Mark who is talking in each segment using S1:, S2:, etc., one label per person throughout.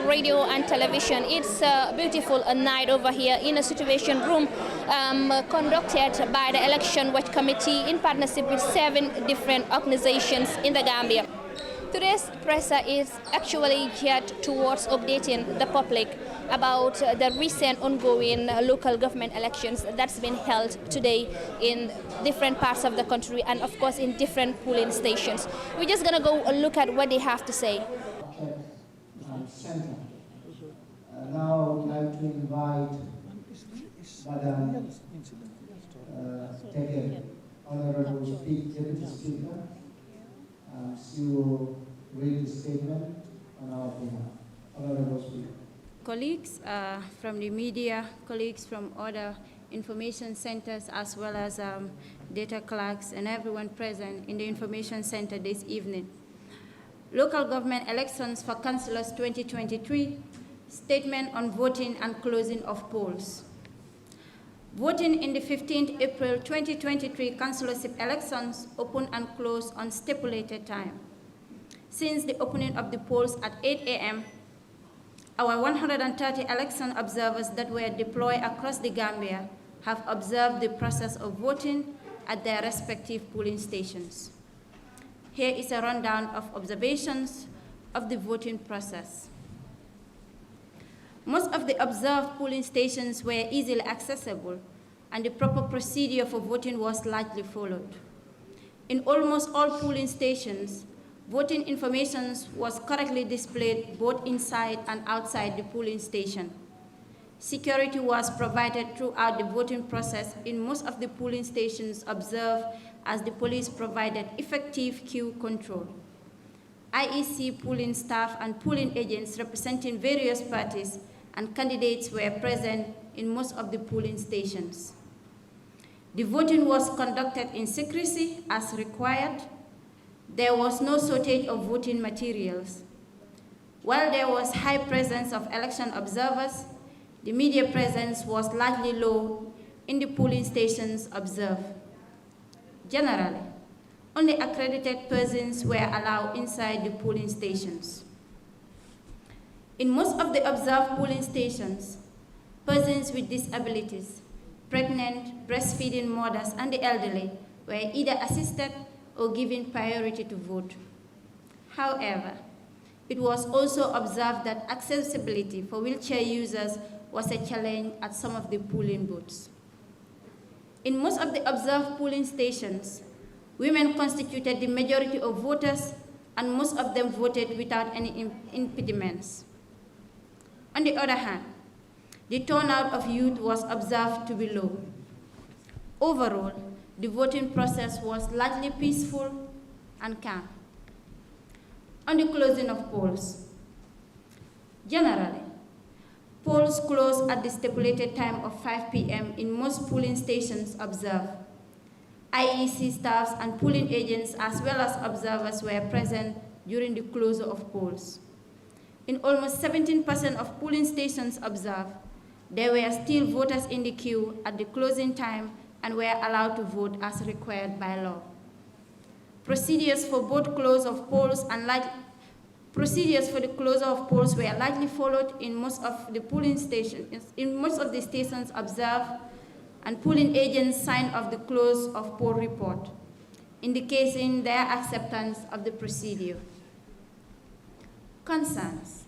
S1: Radio and Television. It's a beautiful night over here in a situation room conducted by the Election Watch Committee in partnership with 7 different organizations in the Gambia. Today's presser is actually geared towards updating the public about the recent ongoing local government elections that's been held today in different parts of the country and of course in different polling stations. We're just going to go look at what they have to say.
S2: Center. Now I would like to invite Madam Teke, Honorable Deputy Speaker. She will read the statement on our behalf. Honorable Speaker.
S3: Colleagues from the media, colleagues from other information centers, as well as data clerks and everyone present in the information center this evening. Local government elections for councillors 2023, statement on voting and closing of polls. Voting in the 15th April 2023 councillorship elections opened and closed on stipulated time. Since the opening of the polls at 8 a.m., our 130 election observers that were deployed across the Gambia have observed the process of voting at their respective polling stations. Here is a rundown of observations of the voting process. Most of the observed polling stations were easily accessible, and the proper procedure for voting was largely followed. In almost all polling stations, voting information was correctly displayed both inside and outside the polling station. Security was provided throughout the voting process in most of the polling stations observed as the police provided effective queue control. IEC polling staff and polling agents representing various parties and candidates were present in most of the polling stations. The voting was conducted in secrecy as required. There was no shortage of voting materials. While there was high presence of election observers, the media presence was largely low in the polling stations observed. Generally, only accredited persons were allowed inside the polling stations. In most of the observed polling stations, persons with disabilities, pregnant, breastfeeding mothers, and the elderly were either assisted or given priority to vote. However, it was also observed that accessibility for wheelchair users was a challenge at some of the polling booths. In most of the observed polling stations, women constituted the majority of voters, and most of them voted without any impediments. On the other hand, the turnout of youth was observed to be low. Overall, the voting process was largely peaceful and calm. On the closing of polls, generally, polls closed at the stipulated time of 5 p.m. in most polling stations observed. IEC staffs and polling agents as well as observers were present during the closure of polls. In almost 17% of polling stations observed, there were still voters in the queue at the closing time and were allowed to vote as required by law. Procedures for both close of polls and procedures for the closure of polls were largely followed in most of the polling stations, in most of the stations observed, and polling agents signed off the close of poll report, indicating their acceptance of the procedure. Concerns.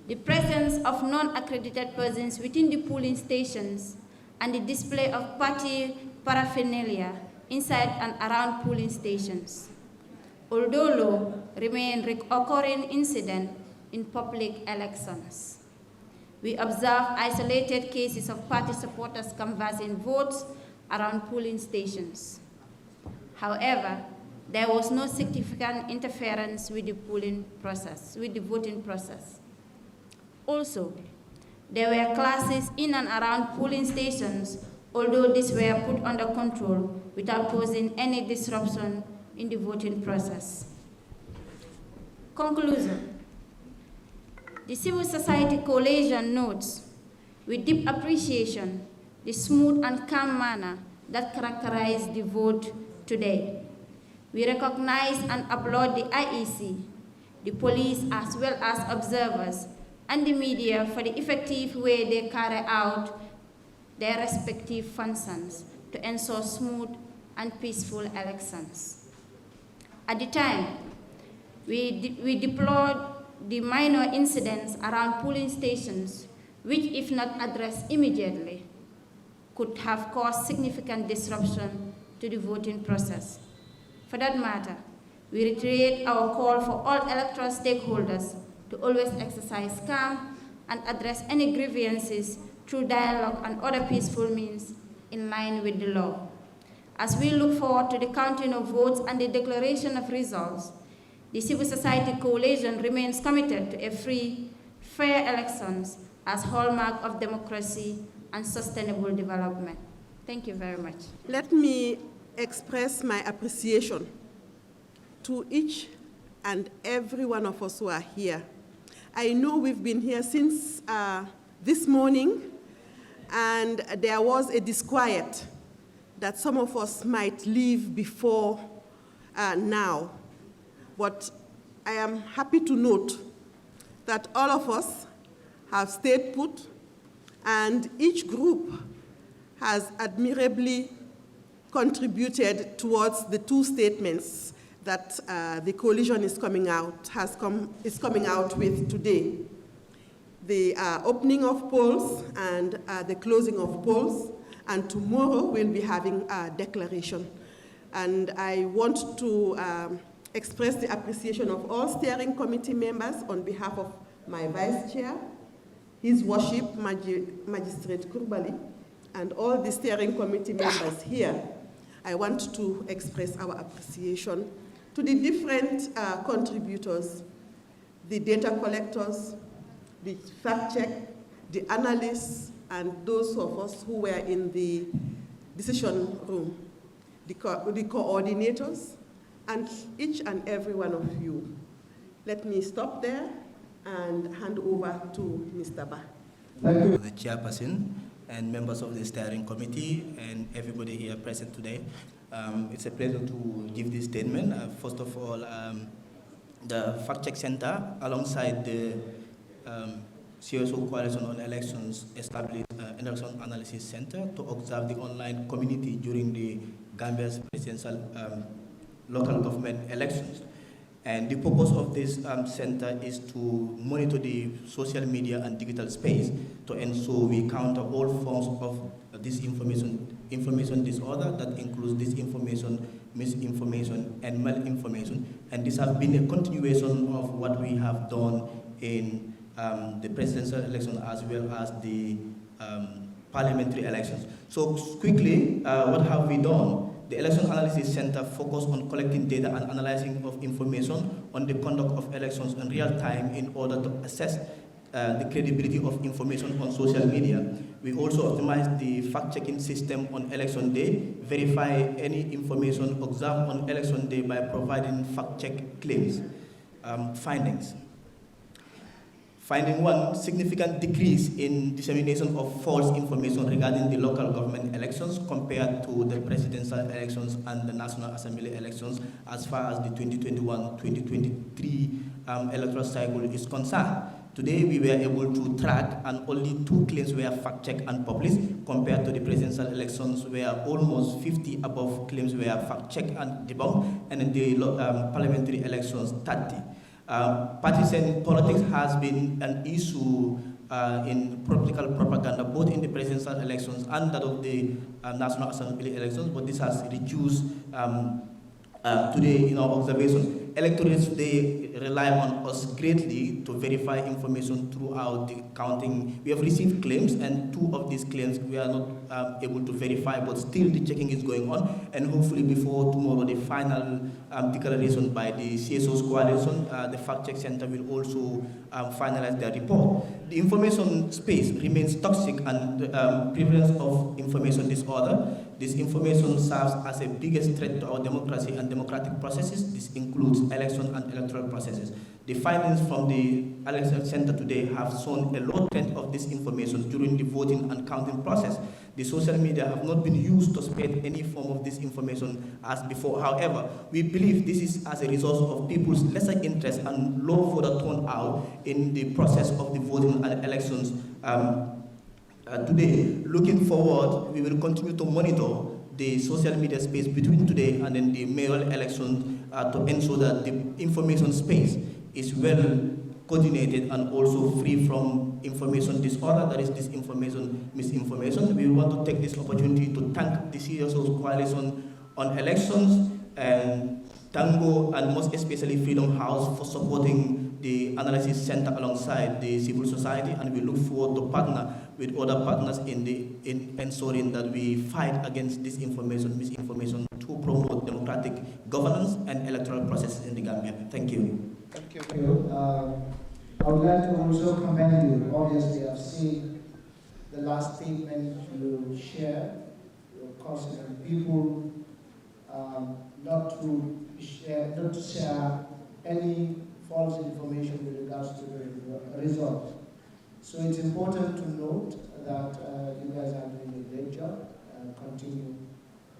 S3: The presence of non-accredited persons within the polling stations and the display of party paraphernalia inside and around polling stations. Although low, remain recurring incident in public elections. We observe isolated cases of party supporters canvassing votes around polling stations. However, there was no significant interference with the polling process, with the voting process. Also, there were clashes in and around polling stations, although these were put under control without causing any disruption in the voting process. Conclusion. The Civil Society Coalition notes with deep appreciation the smooth and calm manner that characterized the vote today. We recognize and applaud the IEC, the police as well as observers, and the media for the effective way they carry out their respective functions to ensure smooth and peaceful elections. At the time, we deplored the minor incidents around polling stations, which, if not addressed immediately, could have caused significant disruption to the voting process. For that matter, we reiterate our call for all electoral stakeholders to always exercise calm and address any grievances through dialogue and other peaceful means in line with the law. As we look forward to the counting of votes and the declaration of results, the Civil Society Coalition remains committed to a free, fair elections as hallmark of democracy and sustainable development. Thank you very much.
S4: Let me express my appreciation to each and every one of us who are here. I know we've been here since this morning, and there was a disquiet that some of us might leave before now. But I am happy to note that all of us have stayed put, and each group has admirably contributed towards the two statements that the coalition is coming out with today. The opening of polls and the closing of polls, and tomorrow we'll be having a declaration. And I want to express the appreciation of all steering committee members on behalf of my vice chair, His Worship Magistrate Kurbali, and all the steering committee members here. I want to express our appreciation to the different contributors, the data collectors, the fact check, the analysts, and those of us who were in the decision room, the coordinators, and each and every one of you. Let me stop there and hand over to Mr. Ba.
S2: Thank you.
S5: The chairperson and members of the steering committee and everybody here present today. It's a pleasure to give this statement. First of all, the Fact Check Center, alongside the CSO Coalition on Elections, established an Election Analysis Center to observe the online community during the Gambia's presidential local government elections. And the purpose of this center is to monitor the social media and digital space to ensure we counter all forms of information disorder that includes disinformation, misinformation, and malinformation. And this has been a continuation of what we have done in the presidential election as well as the parliamentary elections. So quickly, what have we done? The Election Analysis Center focused on collecting data and analyzing of information on the conduct of elections in real time in order to assess the credibility of information on social media. We also optimized the fact-checking system on election day, verify any information observed on election day by providing fact-check claims. Findings. Finding one, significant decrease in dissemination of false information regarding the local government elections compared to the presidential elections and the National Assembly elections as far as the 2021-2023 electoral cycle is concerned. Today, we were able to track, and only 2 claims were fact-checked and published, compared to the presidential elections where almost 50 above claims were fact-checked and debunked, and in the parliamentary elections, 30. Partisan politics has been an issue in political propaganda, both in the presidential elections and that of the National Assembly elections, but this has reduced today in our observation. Electorates today rely on us greatly to verify information throughout the counting. We have received claims, and 2 of these claims we are not able to verify, but still the checking is going on, and hopefully before tomorrow the final declaration by the CSO's coalition, the Fact Check Center will also finalize their report. The information space remains toxic and prevalence of information disorder. This information serves as a biggest threat to our democracy and democratic processes. This includes election and electoral processes. The findings from the election center today have shown a low trend of disinformation during the voting and counting process. The social media have not been used to spread any form of disinformation as before. However, we believe this is as a result of people's lesser interest and low voter turnout in the process of the voting and elections today. Looking forward, we will continue to monitor the social media space between today and then the mayoral elections to ensure that the information space is well coordinated and also free from information disorder, that is disinformation, misinformation. We want to take this opportunity to thank the CSO's Coalition on Elections and Tango, and most especially Freedom House, for supporting the Analysis Center alongside the civil society, and we look forward to partner with other partners in ensuring that we fight against disinformation, misinformation, to promote democratic governance and electoral processes in the Gambia. Thank you.
S2: Thank you. I would like to also commend you. Obviously, I've seen the last statement you shared, cautioning people not to share any false information with regards to the result. So it's important to note that you guys are doing a great job and continue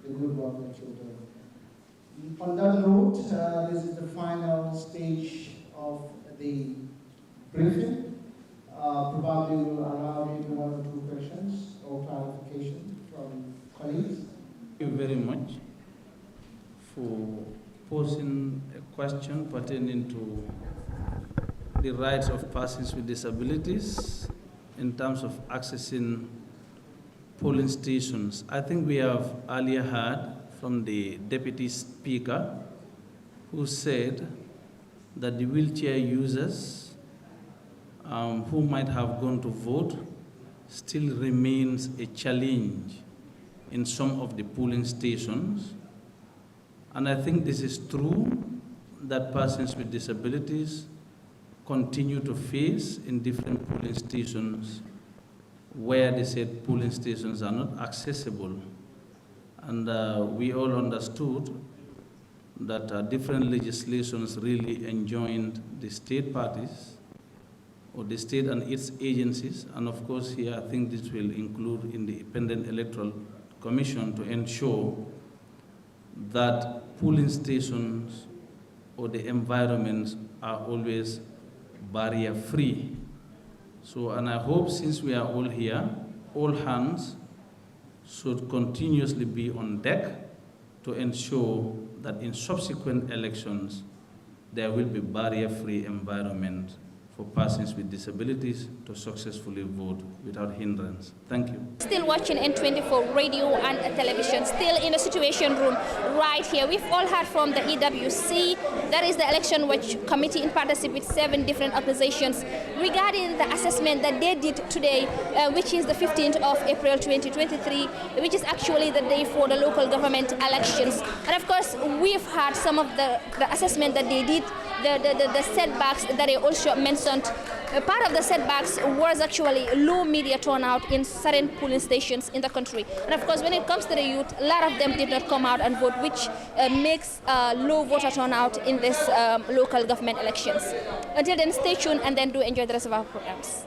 S2: the good work that you're doing. On that note, this is the final stage of the briefing. Probably we'll allow maybe one or two questions or clarification from colleagues.
S6: Thank you very much for posing a question pertaining to the rights of persons with disabilities in terms of accessing polling stations. I think we have earlier heard from the Deputy Speaker, who said that the wheelchair users who might have gone to vote still remains a challenge in some of the polling stations. And I think this is true, that persons with disabilities continue to face in different polling stations where they said polling stations are not accessible. And we all understood that different legislations really enjoined the state parties or the state and its agencies, and of course here I think this will include in the Independent Electoral Commission, to ensure that polling stations or the environments are always barrier-free. So, and I hope, since we are all here, all hands should continuously be on deck to ensure that in subsequent elections there will be barrier-free environment for persons with disabilities to successfully vote without hindrance. Thank you.
S1: Still watching N24 radio and television, still in the Situation Room right here. We've all heard from the EWC, that is the Election Watch Committee in partnership with 7 different organizations, regarding the assessment that they did today, which is the 15th of April 2023, which is actually the day for the local government elections. And of course, we've heard some of the assessment that they did, the setbacks that they also mentioned. Part of the setbacks was actually low media turnout in certain polling stations in the country. And of course, when it comes to the youth, a lot of them did not come out and vote, which makes low voter turnout in this local government elections. Until then, stay tuned and then do enjoy the rest of our programs.